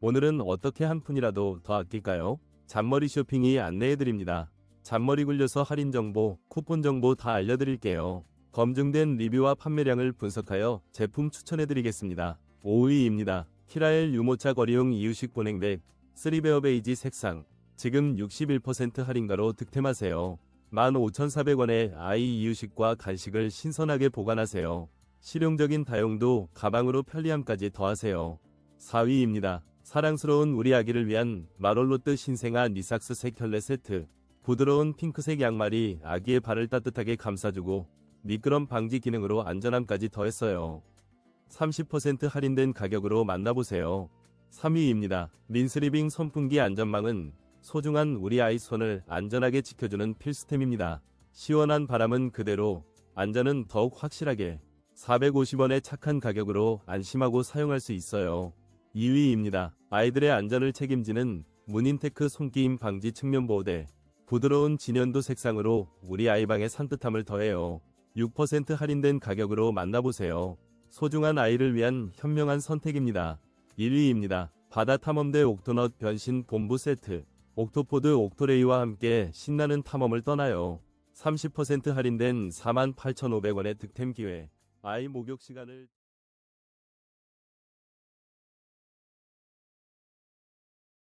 오늘은 어떻게 한 푼이라도 더 아낄까요? 잔머리 쇼핑이 안내해드립니다. 잔머리 굴려서 할인 정보, 쿠폰 정보 다 알려드릴게요. 검증된 리뷰와 판매량을 분석하여 제품 추천해드리겠습니다. 5위입니다. 키라엘 유모차 거리용 이유식 보냉백 3베어 베이지 색상. 지금 61% 할인가로 득템하세요. 15,400원에 아이 이유식과 간식을 신선하게 보관하세요. 실용적인 다용도, 가방으로 편리함까지 더하세요. 4위입니다. 사랑스러운 우리 아기를 위한 마롤로트 신생아 니삭스 색 혈레 세트. 부드러운 핑크색 양말이 아기의 발을 따뜻하게 감싸주고 미끄럼 방지 기능으로 안전함까지 더했어요. 30% 할인된 가격으로 만나보세요. 3위입니다. 민스리빙 선풍기 안전망은 소중한 우리 아이 손을 안전하게 지켜주는 필수템입니다. 시원한 바람은 그대로, 안전은 더욱 확실하게. 450원의 착한 가격으로 안심하고 사용할 수 있어요. 2위입니다. 아이들의 안전을 책임지는 문인테크 손끼임 방지 측면 보호대. 부드러운 진연도 색상으로 우리 아이방의 산뜻함을 더해요. 6% 할인된 가격으로 만나보세요. 소중한 아이를 위한 현명한 선택입니다. 1위입니다. 바다 탐험대 옥토넛 변신 본부 세트. 옥토포드 옥토레이와 함께 신나는 탐험을 떠나요. 30% 할인된 48,500원의 득템 기회. 아이 목욕 시간을